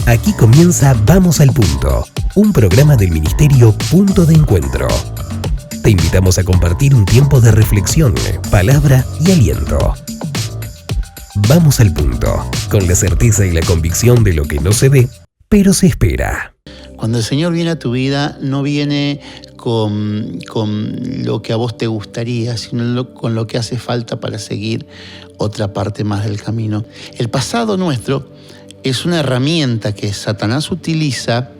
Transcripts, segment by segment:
Aquí comienza Vamos al Punto, un programa del Ministerio Punto de Encuentro. Te invitamos a compartir un tiempo de reflexión, palabra y aliento. Vamos al punto, con la certeza y la convicción de lo que no se ve, pero se espera. Cuando el Señor viene a tu vida, no viene con lo que a vos te gustaría, sino con lo que hace falta para seguir otra parte más del camino. El pasado nuestro es una herramienta que Satanás utiliza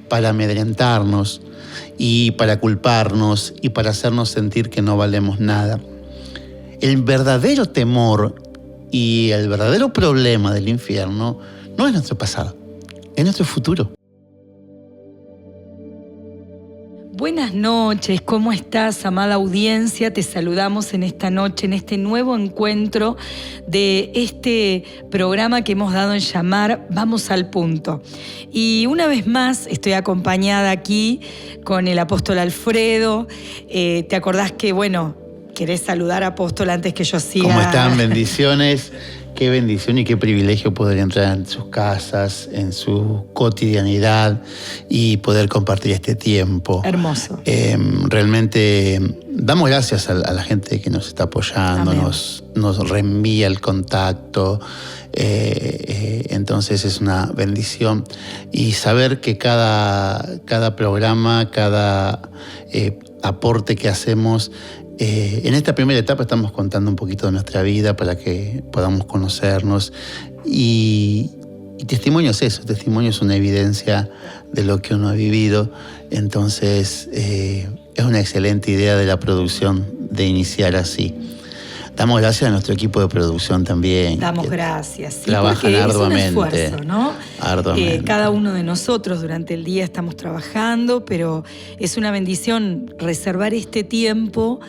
para amedrentarnos y para culparnos y para hacernos sentir que no valemos nada. El verdadero temor y el verdadero problema del infierno no es nuestro pasado, es nuestro futuro. Buenas noches, ¿cómo estás, amada audiencia? Te saludamos en esta noche, en este nuevo encuentro de este programa que hemos dado en llamar Vamos al Punto. Y una vez más estoy acompañada aquí con el apóstol Alfredo. ¿Te acordás que, querés saludar, apóstol, antes que yo siga? ¿Cómo están? Bendiciones. Qué bendición y qué privilegio poder entrar en sus casas, en su cotidianidad y poder compartir este tiempo. Hermoso. Realmente damos gracias a la gente que nos está apoyando, nos reenvía el contacto. Entonces es una bendición. Y saber que cada programa, cada aporte que hacemos, en esta primera etapa estamos contando un poquito de nuestra vida para que podamos conocernos y testimonio es eso, testimonio es una evidencia de lo que uno ha vivido. Entonces es una excelente idea de la producción de iniciar así. Damos gracias a nuestro equipo de producción también. Damos gracias. Sí, trabajan arduamente. Es un esfuerzo, ¿no? Arduamente. Cada uno de nosotros durante el día estamos trabajando, pero es una bendición reservar este tiempo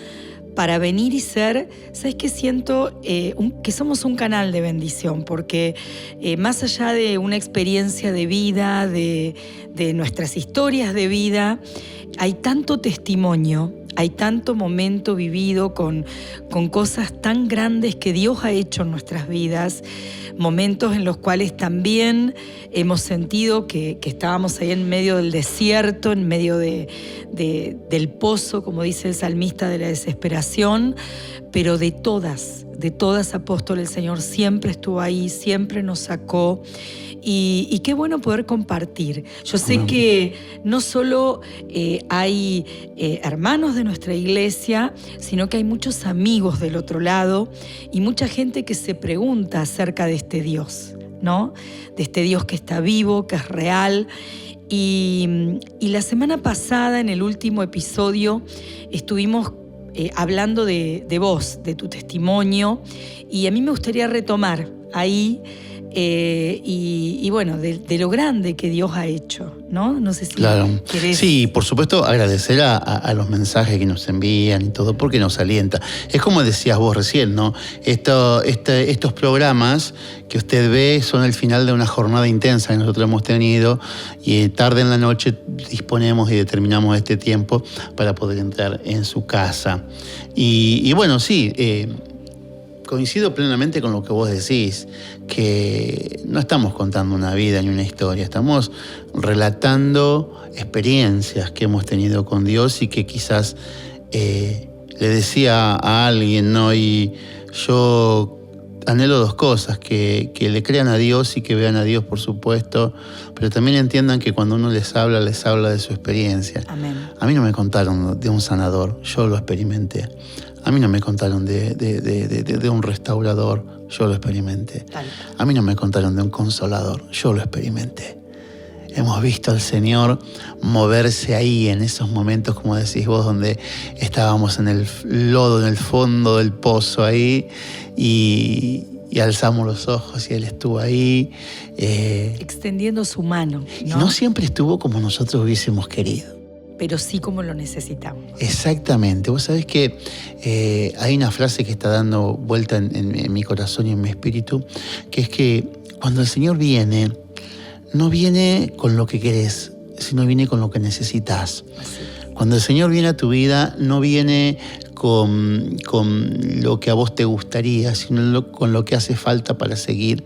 para venir y ser, ¿sabes qué? Siento que somos un canal de bendición, porque más allá de una experiencia de vida, de nuestras historias de vida, hay tanto testimonio, hay tanto momento vivido con cosas tan grandes que Dios ha hecho en nuestras vidas, momentos en los cuales también hemos sentido que estábamos ahí en medio del desierto, en medio del pozo, como dice el salmista, de la desesperación, pero de todas, apóstol, el Señor siempre estuvo ahí, siempre nos sacó. Y qué bueno poder compartir. Yo sé que no solo hay hermanos de nuestra iglesia, sino que hay muchos amigos del otro lado y mucha gente que se pregunta acerca de este Dios, ¿no? De este Dios que está vivo, que es real. Y la semana pasada, en el último episodio, estuvimos hablando de vos, de tu testimonio, y a mí me gustaría retomar ahí de lo grande que Dios ha hecho, ¿no? No sé si querés. Sí, por supuesto, agradecer a los mensajes que nos envían y todo, porque nos alienta. Es como decías vos recién, ¿no? Estos programas que usted ve son el final de una jornada intensa que nosotros hemos tenido, y tarde en la noche disponemos y determinamos este tiempo para poder entrar en su casa. Coincido plenamente con lo que vos decís, que no estamos contando una vida ni una historia, estamos relatando experiencias que hemos tenido con Dios y que quizás le decía a alguien, ¿no? Y yo anhelo dos cosas, que le crean a Dios y que vean a Dios, por supuesto, pero también entiendan que cuando uno les habla de su experiencia. Amén. A mí no me contaron de un sanador, yo lo experimenté. A mí no me contaron de un restaurador, yo lo experimenté. A mí no me contaron de un consolador, yo lo experimenté. Hemos visto al Señor moverse ahí en esos momentos, como decís vos, donde estábamos en el lodo, en el fondo del pozo ahí, y alzamos los ojos y Él estuvo ahí. Extendiendo su mano, ¿no? Y no siempre estuvo como nosotros hubiésemos querido, pero sí como lo necesitamos. Exactamente. Vos sabés que hay una frase que está dando vuelta en mi corazón y en mi espíritu, que es que cuando el Señor viene, no viene con lo que querés, sino viene con lo que necesitas. Cuando el Señor viene a tu vida, no viene con lo que a vos te gustaría, sino con lo que hace falta para seguir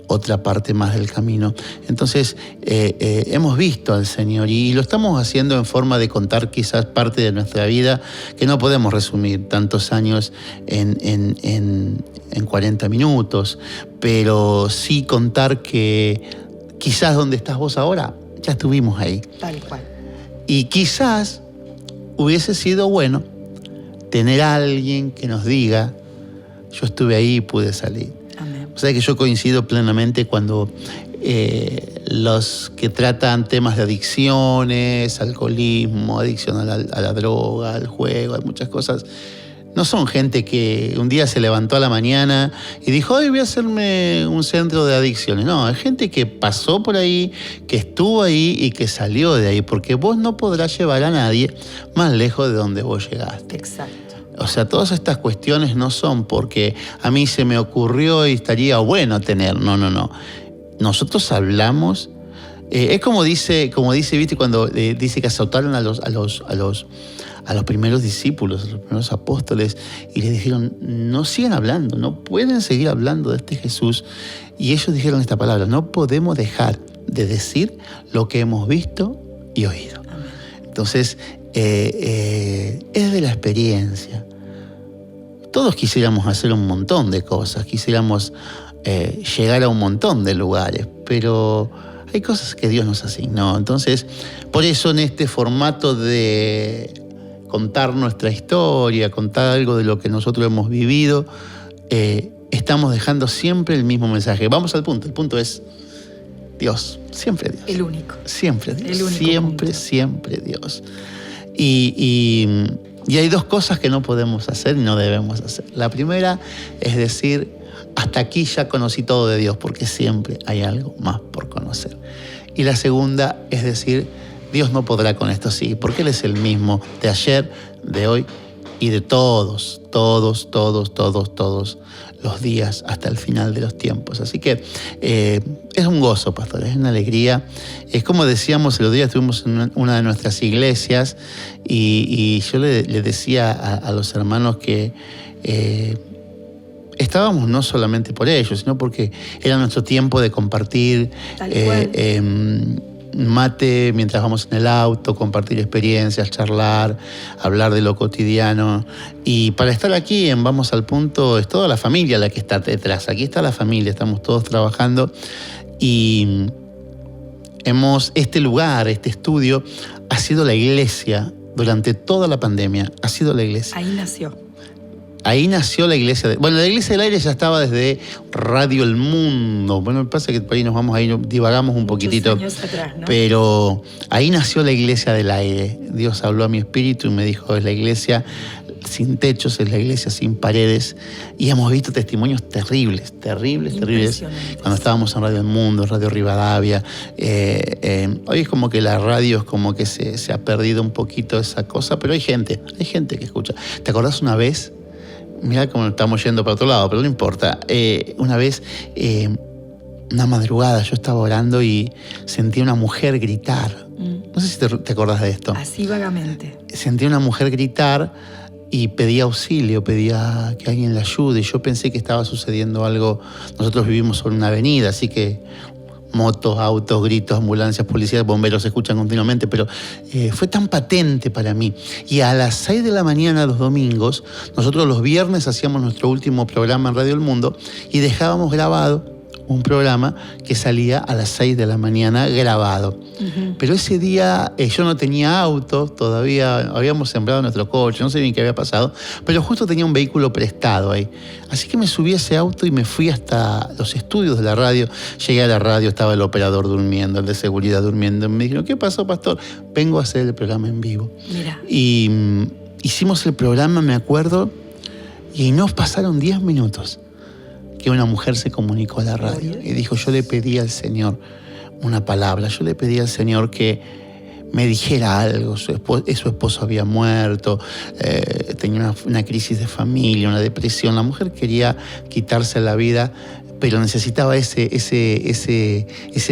otra parte más del camino. Entonces, hemos visto al Señor y lo estamos haciendo en forma de contar quizás parte de nuestra vida, que no podemos resumir tantos años en 40 minutos, pero sí contar que quizás donde estás vos ahora, ya estuvimos ahí. Tal cual. Y quizás hubiese sido bueno tener a alguien que nos diga, yo estuve ahí y pude salir. Amén. O sea que yo coincido plenamente cuando los que tratan temas de adicciones, alcoholismo, adicción a la droga, al juego, hay muchas cosas. No son gente que un día se levantó a la mañana y dijo, hoy voy a hacerme un centro de adicciones. No, es gente que pasó por ahí, que estuvo ahí y que salió de ahí, porque vos no podrás llevar a nadie más lejos de donde vos llegaste. Exacto. O sea, todas estas cuestiones no son porque a mí se me ocurrió y estaría bueno tener. No. Nosotros hablamos. Es como dice, ¿viste? Cuando dice que azotaron a los primeros discípulos, a los primeros apóstoles, y les dijeron, no sigan hablando, no pueden seguir hablando de este Jesús. Y ellos dijeron esta palabra, no podemos dejar de decir lo que hemos visto y oído. Amén. Entonces, es de la experiencia. Todos quisiéramos hacer un montón de cosas, quisiéramos llegar a un montón de lugares, pero hay cosas que Dios nos asignó. Entonces, por eso en este formato de contar nuestra historia, contar algo de lo que nosotros hemos vivido, estamos dejando siempre el mismo mensaje. Vamos al punto. El punto es Dios, siempre Dios. El único. Siempre Dios. El único Siempre Dios. Y hay dos cosas que no podemos hacer y no debemos hacer. La primera es decir, hasta aquí ya conocí todo de Dios, porque siempre hay algo más por conocer. Y la segunda es decir, Dios no podrá con esto, sí, porque Él es el mismo de ayer, de hoy y de todos los días hasta el final de los tiempos. Así que es un gozo, pastor, es una alegría. Es como decíamos, el otro día estuvimos en una de nuestras iglesias y yo le decía a los hermanos que estábamos no solamente por ellos, sino porque era nuestro tiempo de compartir mate mientras vamos en el auto, compartir experiencias, charlar, hablar de lo cotidiano. Y para estar aquí en Vamos al Punto es toda la familia la que está detrás. Aquí está la familia, estamos todos trabajando y este lugar, este estudio, ha sido la iglesia durante toda la pandemia. Ha sido la iglesia. Ahí nació. Ahí nació la iglesia. La iglesia del aire ya estaba desde Radio El Mundo. Bueno, me pasa que por ahí nos vamos ahí, divagamos un poquitito. Muchos años atrás, ¿no? Pero ahí nació la iglesia del aire. Dios habló a mi espíritu y me dijo, es la iglesia sin techos, es la iglesia sin paredes. Y hemos visto testimonios terribles. Cuando estábamos en Radio El Mundo, Radio Rivadavia. Hoy es como que la radio es como que se ha perdido un poquito esa cosa, pero hay gente que escucha. ¿Te acordás una vez? Mirá cómo estamos yendo para otro lado, pero no importa. Una vez, una madrugada, yo estaba orando y sentí una mujer gritar. No sé si te acordás de esto. Así vagamente. Sentí una mujer gritar y pedía auxilio, pedía que alguien la ayude. Yo pensé que estaba sucediendo algo. Nosotros vivimos sobre una avenida, así que motos, autos, gritos, ambulancias, policías, bomberos se escuchan continuamente, pero fue tan patente para mí. Y a las 6 de la mañana los domingos, nosotros los viernes hacíamos nuestro último programa en Radio El Mundo y dejábamos grabado un programa que salía a las 6 de la mañana grabado. Uh-huh. Pero ese día yo no tenía auto, todavía habíamos sembrado nuestro coche, no sé bien qué había pasado, pero justo tenía un vehículo prestado ahí. Así que me subí a ese auto y me fui hasta los estudios de la radio. Llegué a la radio, estaba el operador durmiendo, el de seguridad durmiendo. Me dijeron, ¿qué pasó, pastor? Vengo a hacer el programa en vivo. Mira. Y hicimos el programa, me acuerdo, y nos pasaron 10 minutos que una mujer se comunicó a la radio y dijo, yo le pedí al Señor una palabra, yo le pedí al Señor que me dijera algo. Su esposo había muerto, tenía una crisis de familia, una depresión. La mujer quería quitarse la vida, pero necesitaba ese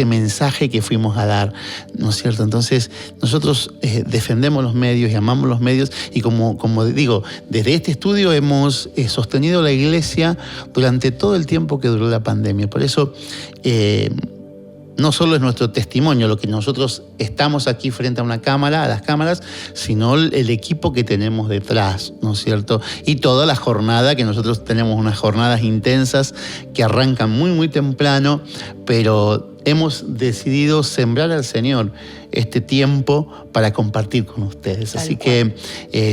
mensaje que fuimos a dar, ¿no es cierto? Entonces, nosotros defendemos los medios y amamos los medios, y como digo, desde este estudio hemos sostenido la iglesia durante todo el tiempo que duró la pandemia. Por eso, no solo es nuestro testimonio lo que nosotros estamos aquí frente a una cámara, a las cámaras, sino el equipo que tenemos detrás, ¿no es cierto? Y toda la jornada, que nosotros tenemos unas jornadas intensas que arrancan muy, muy temprano, pero hemos decidido sembrar al Señor este tiempo para compartir con ustedes. Así que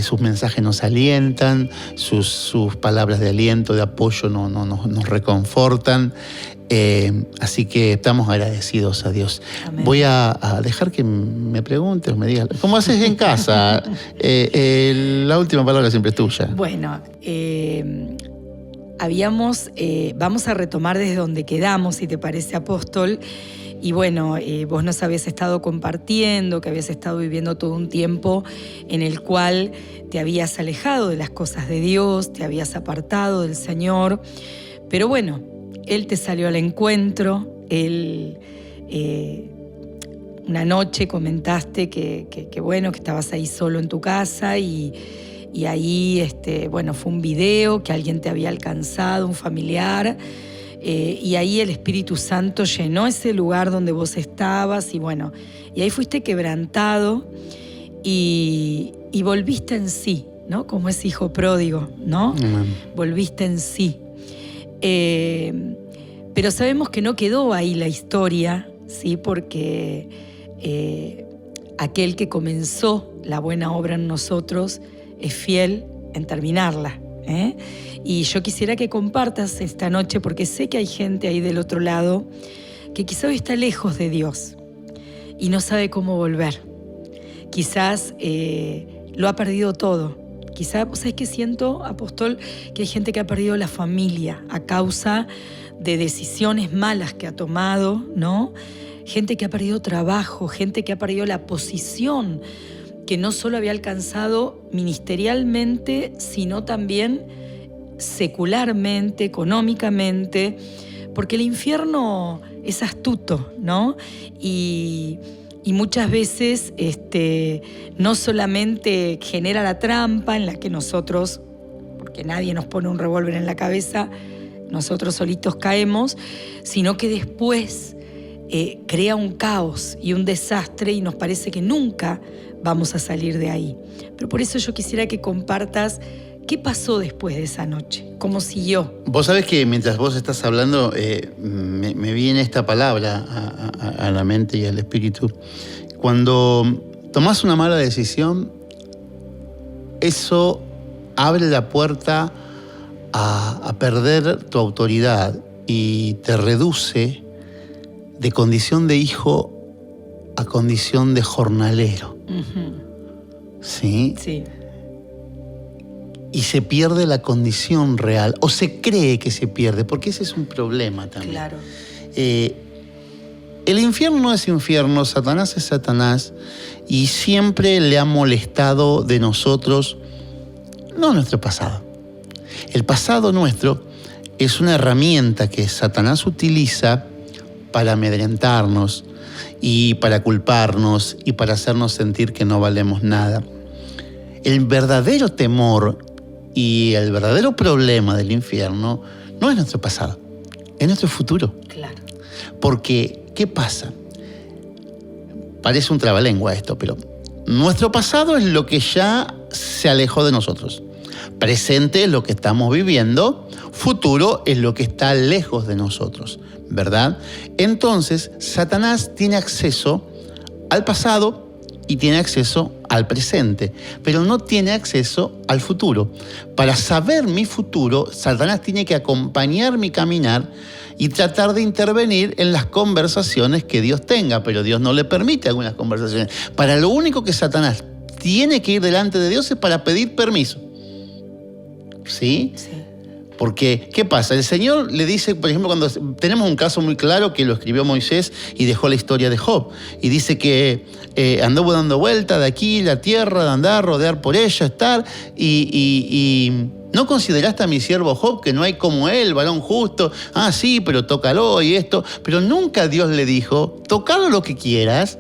sus mensajes nos alientan, sus palabras de aliento, de apoyo nos reconfortan. Así que estamos agradecidos a Dios. Amén. Voy a dejar que me preguntes, me digas, ¿cómo haces en casa? La última palabra siempre es tuya. Bueno, vamos a retomar desde donde quedamos, si te parece, apóstol. Y bueno, vos nos habías estado compartiendo, que habías estado viviendo todo un tiempo en el cual te habías alejado de las cosas de Dios, te habías apartado del Señor. Pero bueno, Él te salió al encuentro. Una noche comentaste que estabas ahí solo en tu casa y ahí, fue un video que alguien te había alcanzado, un familiar, y ahí el Espíritu Santo llenó ese lugar donde vos estabas y ahí fuiste quebrantado y volviste en sí, ¿no? Como ese hijo pródigo, ¿no? Amén. Volviste en sí. Pero sabemos que no quedó ahí la historia, ¿sí? Porque aquel que comenzó la buena obra en nosotros es fiel en terminarla, ¿eh? Y yo quisiera que compartas esta noche, porque sé que hay gente ahí del otro lado que quizá hoy está lejos de Dios y no sabe cómo volver. Quizás lo ha perdido todo. Quizá, ¿sabes qué siento, apóstol? Que hay gente que ha perdido la familia a causa de decisiones malas que ha tomado, ¿no? Gente que ha perdido trabajo, gente que ha perdido la posición que no solo había alcanzado ministerialmente, sino también secularmente, económicamente, porque el infierno es astuto, ¿no? Y muchas veces no solamente genera la trampa en la que nosotros, porque nadie nos pone un revólver en la cabeza, nosotros solitos caemos, sino que después crea un caos y un desastre y nos parece que nunca vamos a salir de ahí. Pero por eso yo quisiera que compartas qué pasó después de esa noche, cómo siguió. Vos sabés que mientras vos estás hablando, me viene esta palabra a la mente y al espíritu. Cuando tomás una mala decisión, eso abre la puerta a perder tu autoridad y te reduce de condición de hijo a condición de jornalero. Uh-huh. ¿Sí? Sí. Y se pierde la condición real, o se cree que se pierde, porque ese es un problema también. Claro. El infierno no es infierno, Satanás es Satanás, y siempre le ha molestado de nosotros, no nuestro pasado. El pasado nuestro es una herramienta que Satanás utiliza para amedrentarnos y para culparnos y para hacernos sentir que no valemos nada. El verdadero temor y el verdadero problema del infierno no es nuestro pasado, es nuestro futuro. Claro. Porque, ¿qué pasa? Parece un trabalengua esto, pero nuestro pasado es lo que ya se alejó de nosotros. Presente es lo que estamos viviendo, futuro es lo que está lejos de nosotros, ¿verdad? Entonces, Satanás tiene acceso al pasado y tiene acceso al presente, pero no tiene acceso al futuro. Para saber mi futuro, Satanás tiene que acompañar mi caminar y tratar de intervenir en las conversaciones que Dios tenga, pero Dios no le permite algunas conversaciones. Para lo único que Satanás tiene que ir delante de Dios es para pedir permiso. ¿Sí? Sí. Porque, ¿qué pasa? El Señor le dice, por ejemplo, cuando tenemos un caso muy claro que lo escribió Moisés y dejó la historia de Job. Y dice que anduvo dando vuelta de aquí, la tierra, de andar, rodear por ella, estar, y ¿No consideraste a mi siervo Job, que no hay como él, varón justo? Ah, sí, pero tócalo y esto. Pero nunca Dios le dijo, tocalo lo que quieras,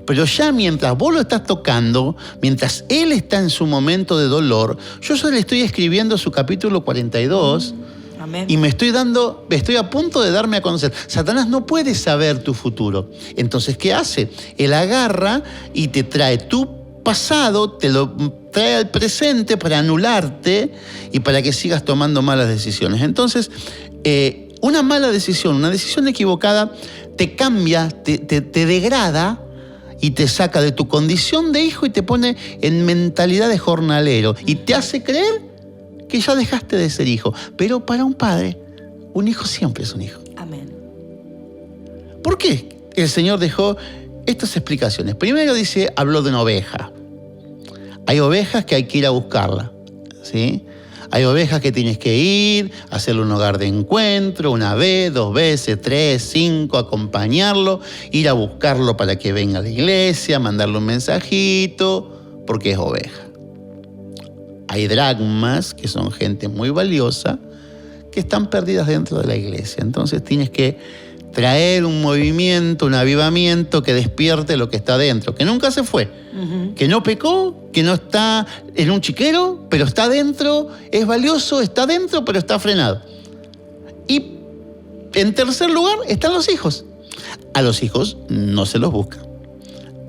pero ya mientras vos lo estás tocando, mientras él está en su momento de dolor, yo solo le estoy escribiendo su capítulo 42. Amén. Y estoy a punto de darme a conocer. Satanás no puede saber tu futuro. Entonces, ¿qué hace? Él agarra y te trae tu pasado, te lo trae al presente para anularte y para que sigas tomando malas decisiones. Entonces, una mala decisión, una decisión equivocada, te cambia, te degrada y te saca de tu condición de hijo y te pone en mentalidad de jornalero y te hace creer que ya dejaste de ser hijo. Pero para un padre, un hijo siempre es un hijo. Amén. ¿Por qué el Señor dejó estas explicaciones? Primero dice, habló de una oveja. Hay ovejas que hay que ir a buscarla, ¿sí? Hay ovejas que tienes que ir, hacerle un hogar de encuentro, 1 vez, 2 veces, 3, 5, acompañarlo, ir a buscarlo para que venga a la iglesia, mandarle un mensajito, porque es oveja. Hay dracmas, que son gente muy valiosa, que están perdidas dentro de la iglesia. Entonces tienes que traer un movimiento, un avivamiento que despierte lo que está dentro, que nunca se fue, que no pecó, que no está en un chiquero, pero está dentro, es valioso, está dentro, pero está frenado. Y en tercer lugar están los hijos. A los hijos no se los busca.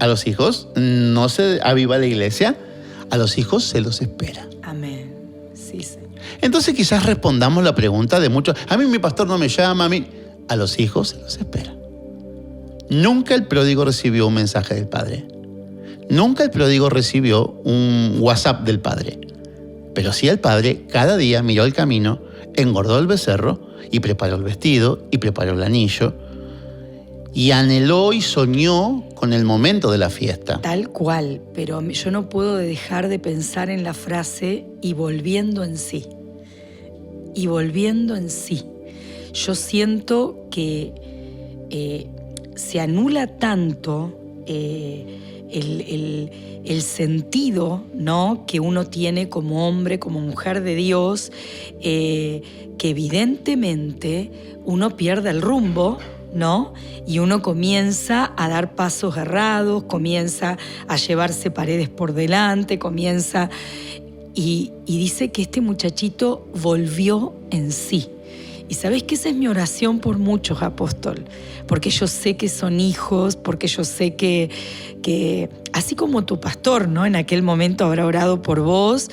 A los hijos no se aviva la iglesia. A los hijos se los espera. Amén. Sí, Señor. Entonces quizás respondamos la pregunta de muchos. A mí mi pastor no me llama, a los hijos se los espera. Nunca el pródigo recibió un mensaje del padre. Nunca el pródigo recibió un WhatsApp del padre. Pero sí el padre cada día miró el camino, engordó el becerro y preparó el vestido y preparó el anillo. Y anheló y soñó con el momento de la fiesta. Tal cual, pero yo no puedo dejar de pensar en la frase y volviendo en sí. Y volviendo en sí. Yo siento que se anula tanto el sentido, ¿no?, que uno tiene como hombre, como mujer de Dios, que evidentemente uno pierde el rumbo, ¿no? Y uno comienza a dar pasos errados, comienza a llevarse paredes por delante, comienza... Y dice que este muchachito volvió en sí. Y sabés que esa es mi oración por muchos, apóstol, porque yo sé que son hijos, porque yo sé que así como tu pastor, ¿no?, en aquel momento habrá orado por vos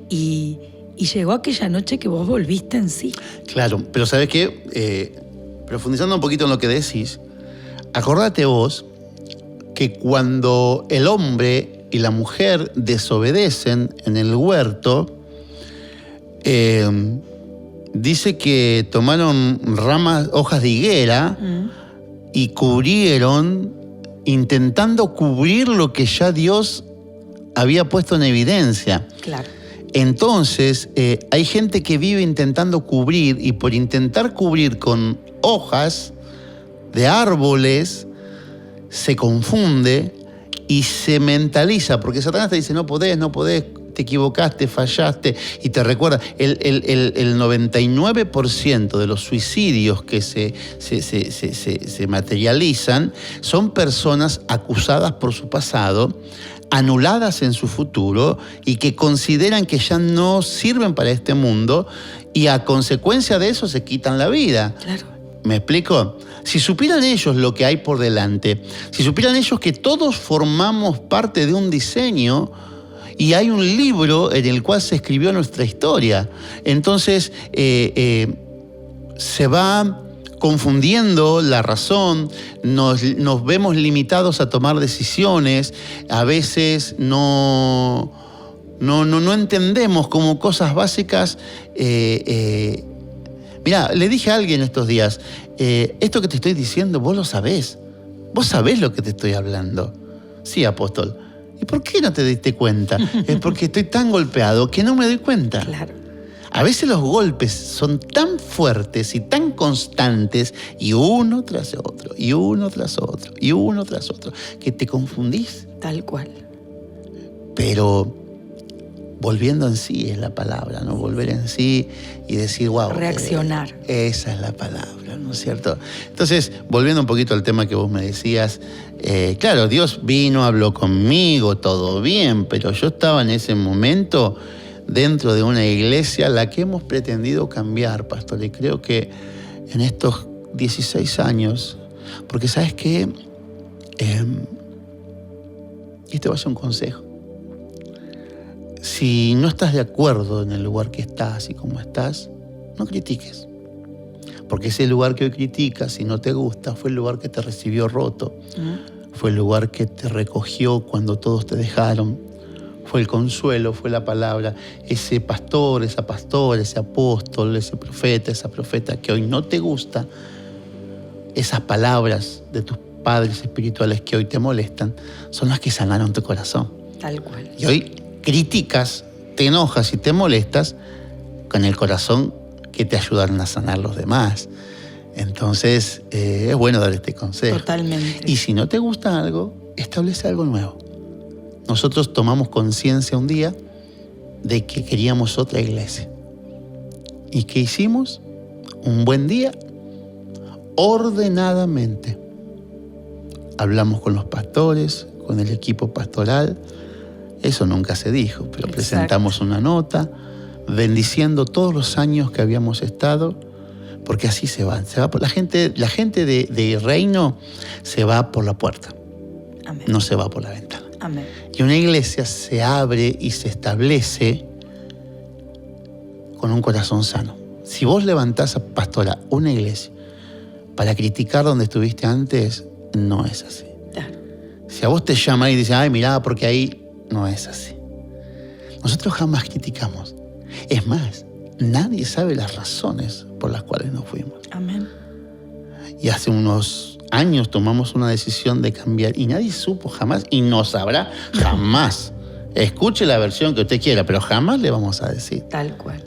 y llegó aquella noche que vos volviste en sí. Claro, pero ¿sabés qué? Profundizando un poquito en lo que decís, acordate vos que cuando el hombre y la mujer desobedecen en el huerto, dice que tomaron ramas, hojas de higuera y cubrieron, intentando cubrir lo que ya Dios había puesto en evidencia. Claro. Entonces, hay gente que vive intentando cubrir y por intentar cubrir con hojas de árboles se confunde y se mentaliza, porque Satanás te dice no podés, te equivocaste, fallaste, y te recuerda, el 99% de los suicidios que se materializan son personas acusadas por su pasado, anuladas en su futuro y que consideran que ya no sirven para este mundo y a consecuencia de eso se quitan la vida. Claro. ¿Me explico? Si supieran ellos lo que hay por delante, si supieran ellos que todos formamos parte de un diseño y hay un libro en el cual se escribió nuestra historia, entonces se va confundiendo la razón, nos vemos limitados a tomar decisiones, a veces no entendemos como cosas básicas. Mirá, le dije a alguien estos días, esto que te estoy diciendo, vos lo sabés. Vos sabés lo que te estoy hablando. Sí, apóstol. ¿Y por qué no te diste cuenta? Es porque estoy tan golpeado que no me doy cuenta. Claro. A veces los golpes son tan fuertes y tan constantes, y uno tras otro, y uno tras otro, y uno tras otro, que te confundís. Tal cual. Pero volviendo en sí es la palabra, ¿no? Volver en sí y decir, wow. Reaccionar. Esa es la palabra, ¿no es cierto? Entonces, volviendo un poquito al tema que vos me decías, claro, Dios vino, habló conmigo, todo bien, pero yo estaba en ese momento dentro de una iglesia la que hemos pretendido cambiar, pastor, y creo que en estos 16 años, porque ¿sabes qué? Y te voy a hacer un consejo. Si no estás de acuerdo en el lugar que estás y cómo estás, no critiques. Porque ese lugar que hoy criticas, si no te gusta, fue el lugar que te recibió roto. Fue el lugar que te recogió cuando todos te dejaron. Fue el consuelo, fue la palabra. Ese pastor, esa pastora, ese apóstol, ese profeta, esa profeta que hoy no te gusta, esas palabras de tus padres espirituales que hoy te molestan, son las que sanaron tu corazón. Tal cual. Y hoy criticas, te enojas y te molestas con el corazón que te ayudaron a sanar los demás. Entonces, es bueno dar este consejo. Totalmente. Y si no te gusta algo, establece algo nuevo. Nosotros tomamos conciencia un día de que queríamos otra iglesia. ¿Y qué hicimos? Un buen día, ordenadamente. Hablamos con los pastores, con el equipo pastoral. Eso nunca se dijo, pero Exacto. Presentamos una nota bendiciendo todos los años que habíamos estado, porque así se va por la gente de reino se va por la puerta. Amén. No se va por la ventana. Amén. Y una iglesia se abre y se establece con un corazón sano. Si vos levantás, pastora, una iglesia para criticar donde estuviste antes, no es así. Claro. Si a vos te llaman y dicen, ay, mirá, porque ahí, no es así. Nosotros jamás criticamos. Es más, nadie sabe las razones por las cuales nos fuimos. Amén. Y hace unos años tomamos una decisión de cambiar y nadie supo jamás y no sabrá jamás. Escuche la versión que usted quiera, pero jamás le vamos a decir. Tal cual.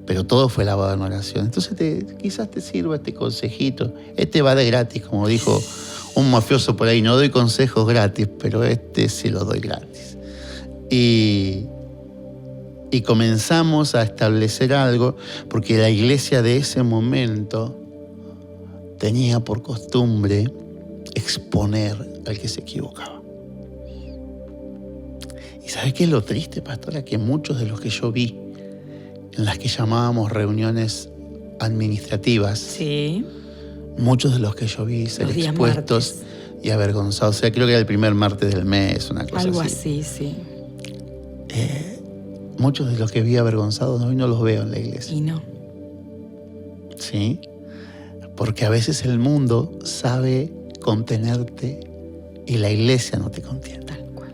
Pero todo fue lavado en oración. Entonces quizás te sirva este consejito. Este va de gratis, como dijo un mafioso por ahí. No doy consejos gratis, pero este sí lo doy gratis. Y comenzamos a establecer algo, porque la iglesia de ese momento tenía por costumbre exponer al que se equivocaba. ¿Y sabes qué es lo triste, pastora? Que muchos de los que yo vi en las que llamábamos reuniones administrativas, Sí. muchos de los que yo vi ser Los días expuestos martes. y avergonzados. O sea, creo que era el primer martes del mes, una cosa Algo así. así, sí. Muchos de los que vi avergonzados hoy no los veo en la iglesia. Y no. ¿Sí? Porque a veces el mundo sabe contenerte y la iglesia no te contiene. Tal cual.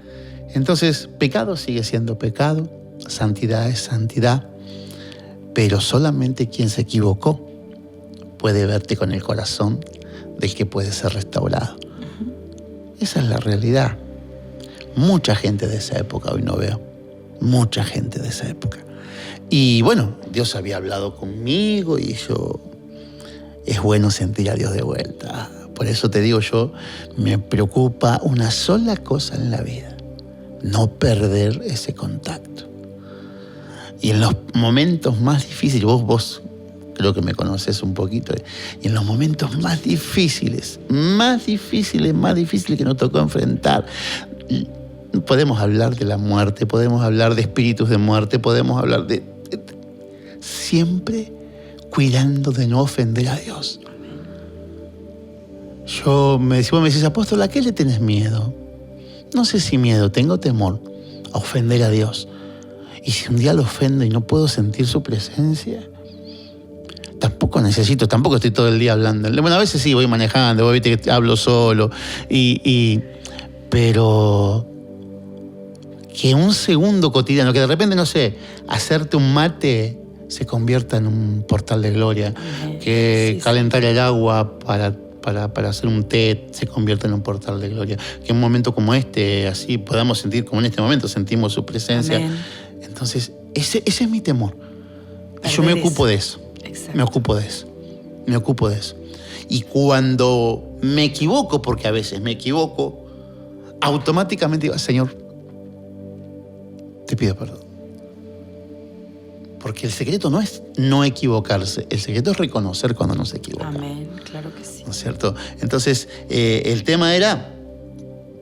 Entonces, pecado sigue siendo pecado, santidad es santidad, pero solamente quien se equivocó puede verte con el corazón del que puede ser restaurado. Esa es la realidad. Mucha gente de esa época hoy no veo. Mucha gente de esa época. Y bueno, Dios había hablado conmigo y yo... Es bueno sentir a Dios de vuelta. Por eso te digo yo, me preocupa una sola cosa en la vida. No perder ese contacto. Y en los momentos más difíciles, vos creo que me conoces un poquito, y en los momentos más difíciles que nos tocó enfrentar, podemos hablar de la muerte, podemos hablar de espíritus de muerte, podemos hablar de siempre cuidando de no ofender a Dios. Vos me decís, apóstol, ¿a qué le tenés miedo? No sé si miedo, tengo temor a ofender a Dios. Y si un día lo ofendo y no puedo sentir su presencia, tampoco estoy todo el día hablando. Bueno, a veces sí, voy manejando, viste que hablo solo, pero que un segundo cotidiano, que de repente, no sé, hacerte un mate se convierta en un portal de gloria, que calentar el agua para hacer un té se convierta en un portal de gloria, que en un momento como este, así podamos sentir, como en este momento sentimos su presencia. Amén. Entonces, ese es mi temor. Y yo me ocupo de eso. Exacto. Me ocupo de eso. Y cuando me equivoco, porque a veces me equivoco, automáticamente digo, Señor, te pido perdón. Porque el secreto no es no equivocarse, el secreto es reconocer cuando nos equivocamos. Amén, claro que sí. ¿No es cierto? Entonces, el tema era,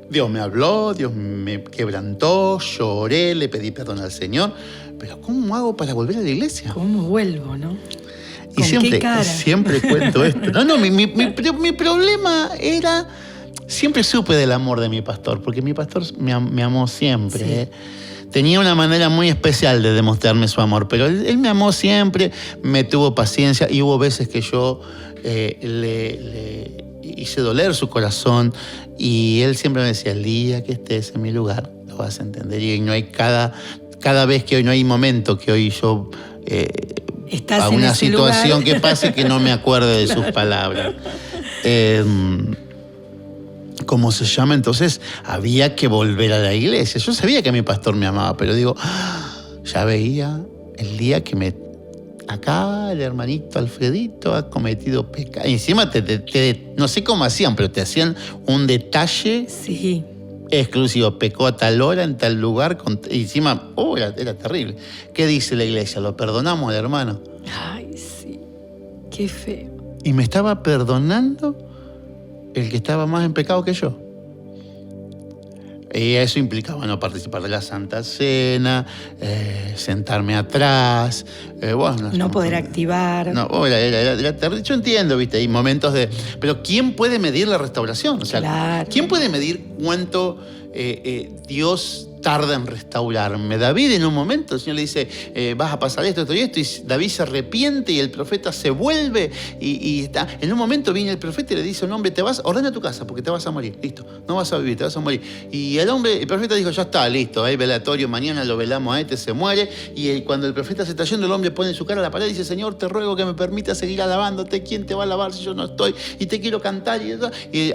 Dios me habló, Dios me quebrantó, lloré, le pedí perdón al Señor, pero ¿cómo hago para volver a la iglesia? ¿Cómo vuelvo, no? Y siempre cuento esto. No, mi problema era, siempre supe del amor de mi pastor, porque mi pastor me amó siempre. Sí. Tenía una manera muy especial de demostrarme su amor, pero él me amó siempre, me tuvo paciencia y hubo veces que yo le hice doler su corazón y él siempre me decía, el día que estés en mi lugar lo vas a entender. Y no hay cada vez que hoy no hay momento que hoy yo a una situación que pase que no me acuerde de sus palabras. ¿Cómo se llama? Entonces había que volver a la iglesia. Yo sabía que mi pastor me amaba, pero digo, ya veía el día que acá el hermanito Alfredito ha cometido pecado. Y encima no sé cómo hacían, pero te hacían un detalle exclusivo. Pecó a tal hora, en tal lugar, y encima, era terrible. ¿Qué dice la iglesia? ¿Lo perdonamos al hermano? Ay, sí. Qué feo. Y me estaba perdonando el que estaba más en pecado que yo. Y eso implicaba no participar de la Santa Cena, sentarme atrás, no poder activar. No, era terrible. Yo entiendo, ¿viste? Hay momentos de... Pero ¿quién puede medir la restauración? O sea, claro. ¿Quién puede medir cuánto Dios tarda en restaurarme? David en un momento, el Señor le dice, vas a pasar esto y David se arrepiente y el profeta se vuelve y está. En un momento viene el profeta y le dice a un hombre, ordena tu casa porque te vas a morir, listo, no vas a vivir, te vas a morir. Y el profeta dijo, ya está, listo, hay velatorio, mañana lo velamos a se muere. Y cuando el profeta se está yendo, el hombre pone su cara a la pared y dice, Señor, te ruego que me permitas seguir alabándote, ¿quién te va a alabar si yo no estoy? Y te quiero cantar. Y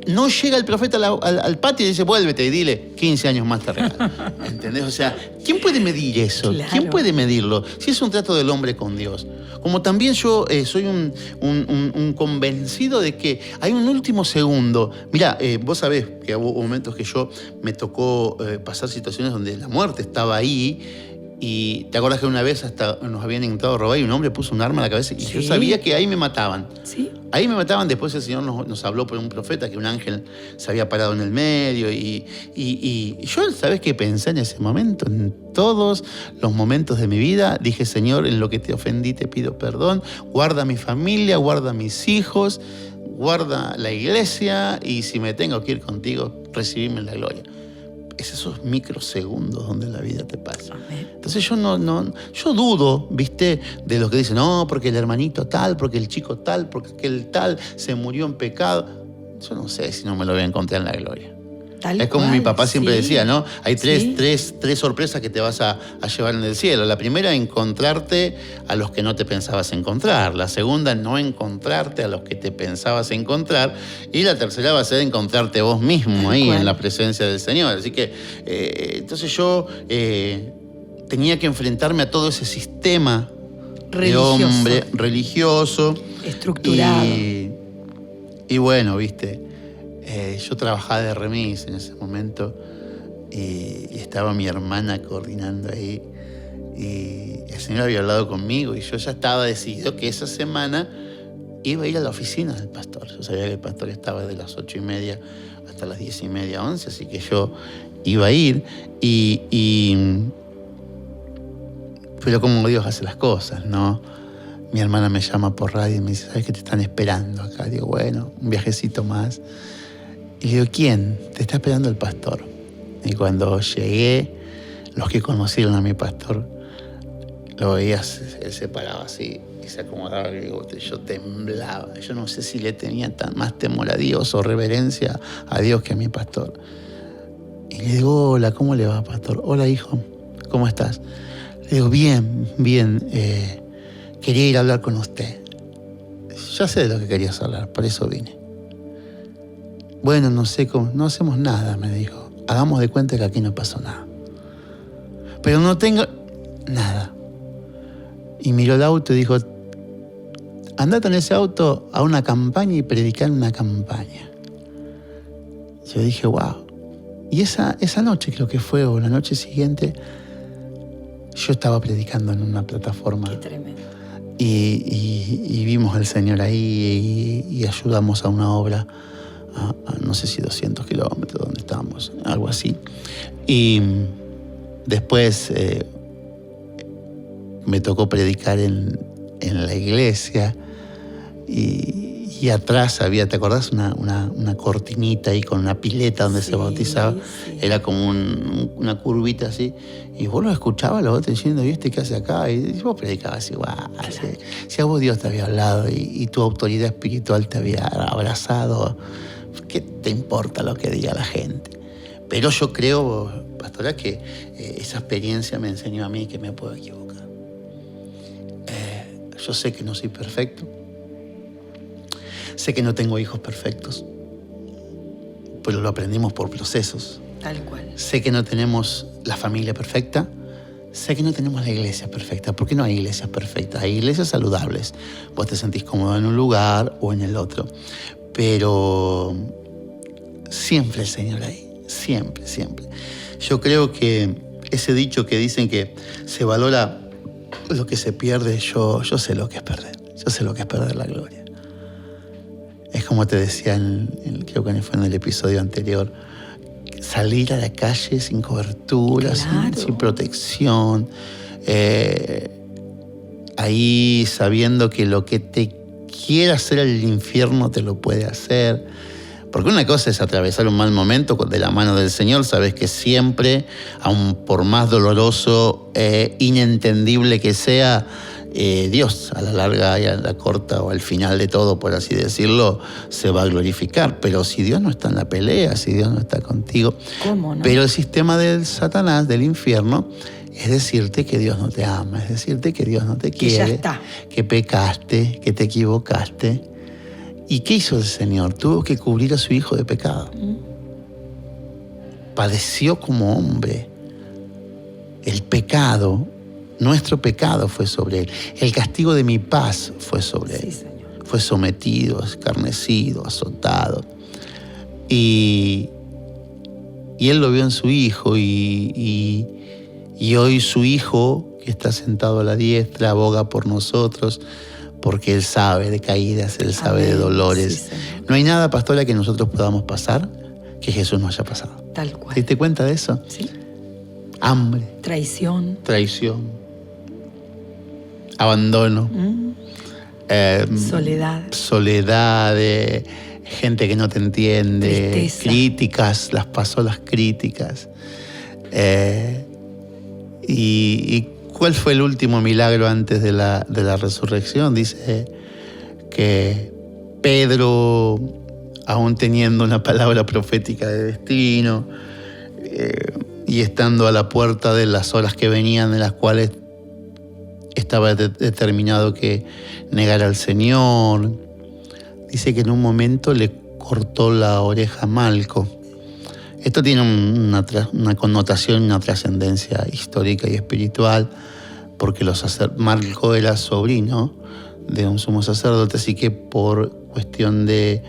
no llega el profeta al patio y dice, vuélvete y dile, 15 años más te regalo. ¿Entendés? O sea, ¿quién puede medir eso? Claro. ¿Quién puede medirlo? Si es un trato del hombre con Dios. Como también yo soy un convencido de que hay un último segundo. Mirá, vos sabés que hubo momentos que me tocó pasar situaciones donde la muerte estaba ahí. Y te acuerdas que una vez hasta nos habían intentado robar y un hombre puso un arma en la cabeza y yo sabía que ahí me mataban. Sí. Ahí me mataban. Después el Señor nos habló por un profeta que un ángel se había parado en el medio y yo, ¿sabés qué pensé en ese momento? En todos los momentos de mi vida dije, Señor, en lo que te ofendí te pido perdón, guarda a mi familia, guarda a mis hijos, guarda la iglesia y si me tengo que ir contigo, recibime en la gloria. Es esos microsegundos donde la vida te pasa. Amén. Entonces yo dudo, ¿viste? De los que dicen, no, porque el hermanito tal, porque el chico tal, porque aquel tal se murió en pecado. Yo no sé si no me lo voy a encontrar en la gloria. Es como mi papá siempre decía, ¿no? Hay tres sorpresas que te vas a llevar en el cielo. La primera, encontrarte a los que no te pensabas encontrar. La segunda, no encontrarte a los que te pensabas encontrar. Y la tercera va a ser encontrarte vos mismo ahí en la presencia del Señor. Así que, entonces yo tenía que enfrentarme a todo ese sistema de hombre religioso. Estructurado. Y bueno, ¿viste? Yo trabajaba de remis en ese momento y estaba mi hermana coordinando ahí y el Señor había hablado conmigo y yo ya estaba decidido que esa semana iba a ir a la oficina del pastor. Yo sabía que el pastor estaba de las 8:30 hasta las 10:30, 11, así que yo iba a ir pero como Dios hace las cosas, ¿no? Mi hermana me llama por radio y me dice, ¿sabes que te están esperando acá? Digo, bueno, un viajecito más. Y le digo, ¿quién? Te está esperando el pastor. Y cuando llegué, los que conocieron a mi pastor, lo veías, él se paraba así y se acomodaba el bigote. Yo temblaba. Yo no sé si le tenía más temor a Dios o reverencia a Dios que a mi pastor. Y le digo, hola, ¿cómo le va, pastor? Hola, hijo, ¿cómo estás? Le digo, bien. Quería ir a hablar con usted. Ya sé de lo que querías hablar, por eso vine. Bueno, no sé cómo, no hacemos nada, me dijo. Hagamos de cuenta que aquí no pasó nada. Pero no tengo nada. Y miró el auto y dijo, andate en ese auto a una campaña y predicar en una campaña. Yo dije, wow. Y esa noche creo que fue, o la noche siguiente, Yo estaba predicando en una plataforma. Qué tremendo. Y vimos al Señor ahí y ayudamos a una obra a no sé si 200 kilómetros donde estábamos, algo así. Y después me tocó predicar en la iglesia y atrás había, ¿te acordás? Una cortinita ahí con una pileta donde se bautizaba. Sí. Era como una curvita así. Y vos lo escuchabas, los otros diciendo, ¿y este qué hace acá? Y vos predicabas igual. Claro. Si a vos Dios te había hablado y tu autoridad espiritual te había abrazado, ¿qué te importa lo que diga la gente? Pero yo creo, pastora, que esa experiencia me enseñó a mí que me puedo equivocar. Yo sé que no soy perfecto. Sé que no tengo hijos perfectos, pero lo aprendimos por procesos. Tal cual. Sé que no tenemos la familia perfecta. Sé que no tenemos la iglesia perfecta. ¿Por qué no hay iglesias perfectas? Hay iglesias saludables. Vos te sentís cómodo en un lugar o en el otro. Pero siempre el Señor ahí. Siempre, siempre. Yo creo que ese dicho que dicen que se valora lo que se pierde, yo sé lo que es perder. Yo sé lo que es perder la gloria. Es como te decía, creo que fue en el episodio anterior, salir a la calle sin cobertura, Claro. sin protección, ahí sabiendo que lo que te quiera hacer el infierno te lo puede hacer. Porque una cosa es atravesar un mal momento de la mano del Señor, sabes que siempre, aun por más doloroso e inentendible que sea, Dios a la larga y a la corta o al final de todo, por así decirlo, se va a glorificar. Pero si Dios no está en la pelea, si Dios no está contigo... ¿Cómo no? Pero el sistema del Satanás, del infierno, es decirte que Dios no te ama, es decirte que Dios no te quiere, ya está. que pecaste, que te equivocaste. ¿Y qué hizo el Señor? Tuvo que cubrir a su hijo de pecado. Padeció como hombre. El pecado, nuestro pecado fue sobre él. El castigo de mi paz fue sobre él. Señor. Fue sometido, escarnecido, azotado. Y él lo vio en su hijo y hoy su hijo, que está sentado a la diestra, aboga por nosotros, porque Él sabe de caídas, Él sabe de dolores. Sí, Señor. No hay nada, pastora, que nosotros podamos pasar que Jesús no haya pasado. Tal cual. ¿Te diste cuenta de eso? Sí. Hambre, Traición. traición, abandono, Soledad. gente que no te entiende, Tristeza. críticas, pasó las críticas. ¿Y cuál fue el último milagro antes de la resurrección? Dice que Pedro, aún teniendo una palabra profética de destino, y estando a la puerta de las horas que venían, en las cuales estaba determinado que negara al Señor, dice que en un momento le cortó la oreja a Malco. Esto tiene una connotación, una trascendencia histórica y espiritual, porque Malco era sobrino de un sumo sacerdote, así que por cuestión de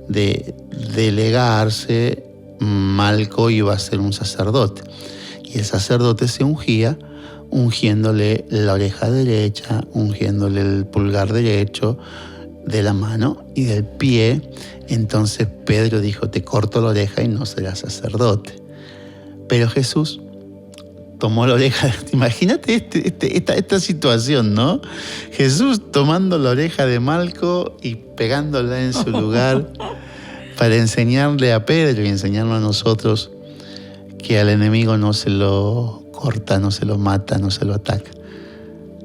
delegarse, Malco iba a ser un sacerdote. Y el sacerdote se ungía, ungiéndole la oreja derecha, ungiéndole el pulgar derecho de la mano y del pie. Entonces Pedro dijo, te corto la oreja y no serás sacerdote. Pero Jesús tomó la oreja. Imagínate esta situación, ¿no? Jesús tomando la oreja de Malco y pegándola en su lugar para enseñarle a Pedro y enseñarnos a nosotros que al enemigo no se lo corta, no se lo mata, no se lo ataca.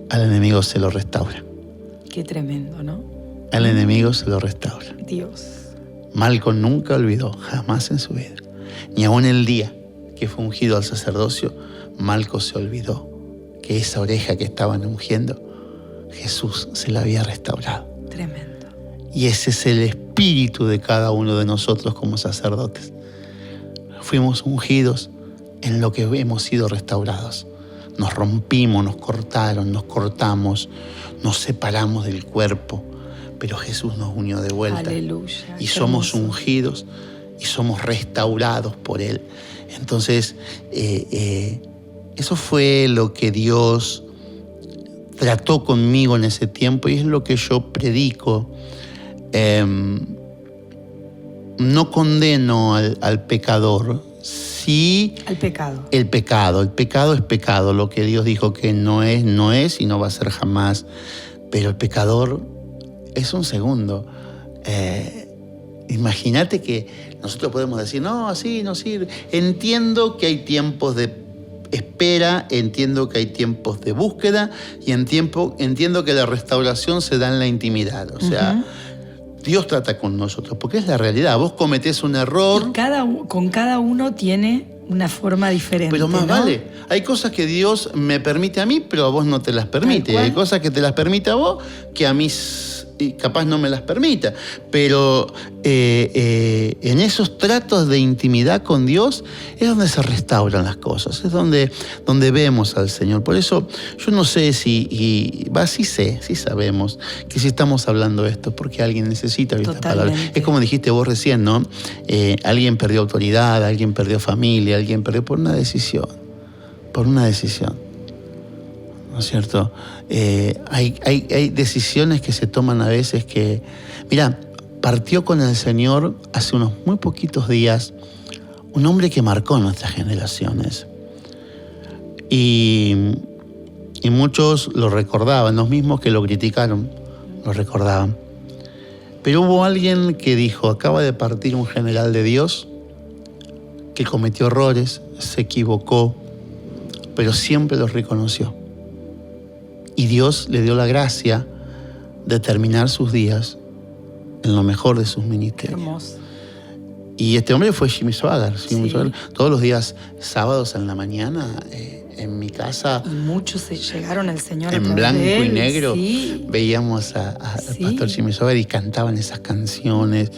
Al enemigo se lo restaura. Qué tremendo, ¿no? Al enemigo se lo restaura. Dios. Malco nunca olvidó, jamás en su vida. Ni aún el día que fue ungido al sacerdocio, Malco se olvidó que esa oreja que estaban ungiendo, Jesús se la había restaurado. Tremendo. Y ese es el espíritu de cada uno de nosotros como sacerdotes. Fuimos ungidos en lo que hemos sido restaurados. Nos rompimos, nos cortaron, nos cortamos, nos separamos del cuerpo, pero Jesús nos unió de vuelta. Aleluya. Y Qué somos hermoso. ungidos y somos restaurados por Él. Entonces, Eso fue lo que Dios trató conmigo en ese tiempo y es lo que yo predico. No condeno al pecador, sí al pecado. El pecado es pecado. Lo que Dios dijo que no es y no va a ser jamás. Pero el pecador es un segundo. Imagínate que nosotros podemos decir, no, así no sirve. Entiendo que hay tiempos de espera, entiendo que hay tiempos de búsqueda y entiendo que la restauración se da en la intimidad. O sea, Dios trata con nosotros, porque es la realidad. Vos cometés un error. Y con cada uno tiene una forma diferente. Pero más ¿no? vale. Hay cosas que Dios me permite a mí, pero a vos no te las permite. Hay cosas que te las permite a vos, que a mí capaz no me las permita. Pero en esos tratos de intimidad con Dios es donde se restauran las cosas, es donde vemos al Señor. Por eso yo no sé sí sabemos que si estamos hablando esto porque alguien necesita esta palabra. Es como dijiste vos recién, ¿no? Alguien perdió autoridad, alguien perdió familia, alguien perdió por una decisión. ¿No es cierto? Hay decisiones que se toman a veces que... Mira, partió con el Señor hace unos muy poquitos días un hombre que marcó nuestras generaciones. Y muchos lo recordaban, los mismos que lo criticaron, lo recordaban. Pero hubo alguien que dijo, acaba de partir un general de Dios que cometió errores, se equivocó, pero siempre los reconoció. Y Dios le dio la gracia de terminar sus días en lo mejor de sus ministerios. Qué hermoso. Y este hombre fue Jimmy Swaggart. Sí. Todos los días, sábados en la mañana, en mi casa. Y muchos se llegaron al Señor en blanco y negro. Sí. Veíamos al pastor Jimmy Swaggart y cantaban esas canciones.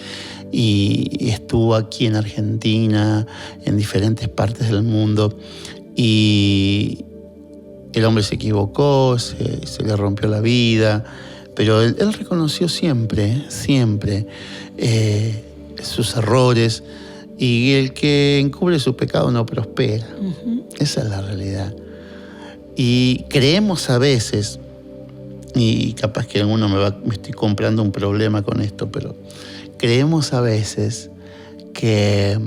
Y estuvo aquí en Argentina, en diferentes partes del mundo. Y el hombre se equivocó, se le rompió la vida, pero él reconoció siempre sus errores, y el que encubre su pecado no prospera. Esa es la realidad. Y creemos a veces, y capaz que alguno me estoy comprando un problema con esto, pero creemos a veces que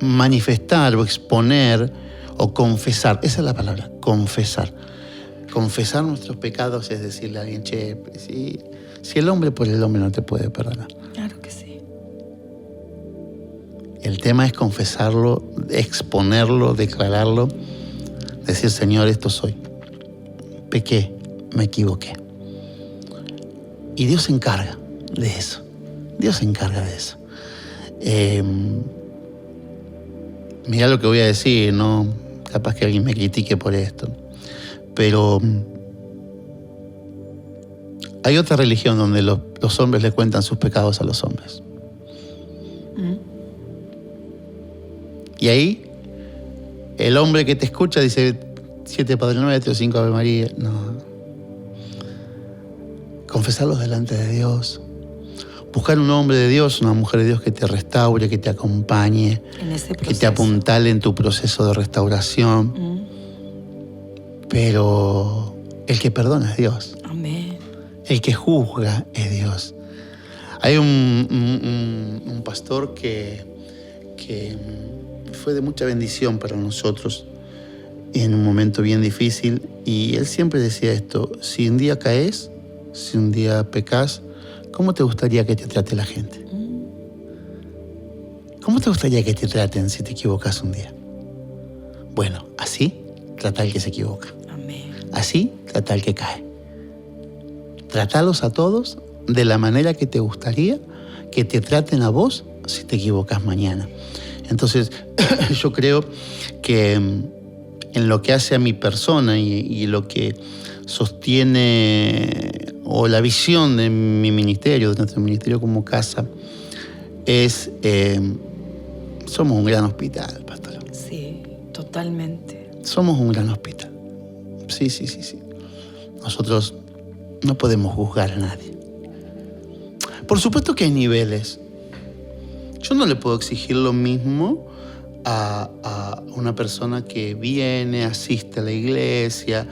manifestar o exponer o confesar, esa es la palabra, confesar nuestros pecados es decirle a alguien, che, si el hombre por el hombre no te puede perdonar. Claro que sí. El tema es confesarlo, exponerlo, declararlo, decir, Señor, esto soy, pequé, me equivoqué. Y Dios se encarga de eso. Mirá lo que voy a decir, ¿no? Capaz que alguien me critique por esto. Pero hay otra religión donde los hombres le cuentan sus pecados a los hombres. Y ahí, el hombre que te escucha dice 7 Padre Nuestro, 5 Ave María. No. Confesarlos delante de Dios. Buscar un hombre de Dios, una mujer de Dios que te restaure, que te acompañe, en ese proceso, que te apuntale en tu proceso de restauración. Pero el que perdona es Dios. Amén. El que juzga es Dios. Hay un pastor que fue de mucha bendición para nosotros en un momento bien difícil, y él siempre decía esto: si un día caes, si un día pecas, ¿cómo te gustaría que te trate la gente? ¿Cómo te gustaría que te traten si te equivocas un día? Bueno, así trata al que se equivoca. Amén. Así trata al que cae. Tratalos a todos de la manera que te gustaría que te traten a vos si te equivocas mañana. Entonces, yo creo que en lo que hace a mi persona y lo que sostiene, o la visión de mi ministerio, de nuestro ministerio como casa, es somos un gran hospital, pastor. Sí, totalmente. Somos un gran hospital. Sí. Nosotros no podemos juzgar a nadie. Por supuesto que hay niveles. Yo no le puedo exigir lo mismo a una persona que viene, asiste a la iglesia,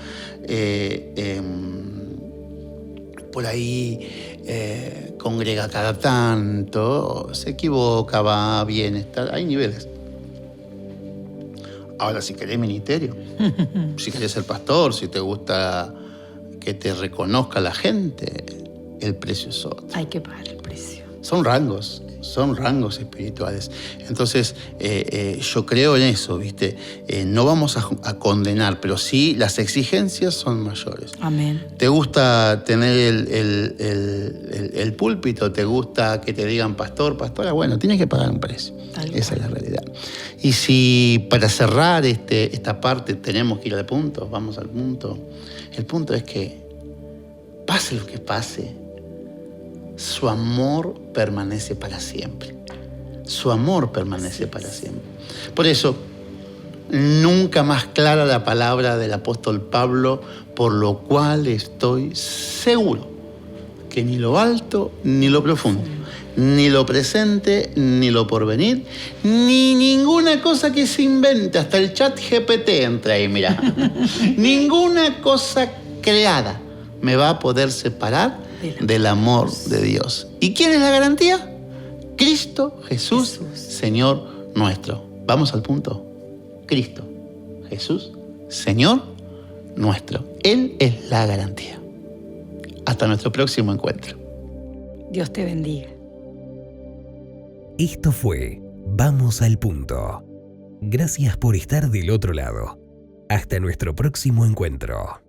por ahí congrega cada tanto, se equivoca, va, viene, está, hay niveles. Ahora, si querés ministerio, si querés ser pastor, si te gusta que te reconozca la gente, el precio es otro. Hay que pagar el precio. Son rangos espirituales. Entonces, yo creo en eso, ¿viste? No vamos a condenar, pero sí las exigencias son mayores. Amén. ¿Te gusta tener el púlpito? ¿Te gusta que te digan pastor, pastora? Bueno, tienes que pagar un precio. Esa es la realidad. Y si para cerrar esta parte tenemos que ir al punto, vamos al punto. El punto es que, pase lo que pase, su amor permanece para siempre. Su amor permanece para siempre. Por eso, nunca más clara la palabra del apóstol Pablo, por lo cual estoy seguro que ni lo alto ni lo profundo, ni lo presente ni lo porvenir, ni ninguna cosa que se invente, hasta el chat GPT entra ahí, mirá. Ninguna cosa creada me va a poder separar del amor de Dios. ¿Y quién es la garantía? Cristo Jesús, Señor nuestro. Vamos al punto. Cristo Jesús, Señor nuestro. Él es la garantía. Hasta nuestro próximo encuentro. Dios te bendiga. Esto fue Vamos al Punto. Gracias por estar del otro lado. Hasta nuestro próximo encuentro.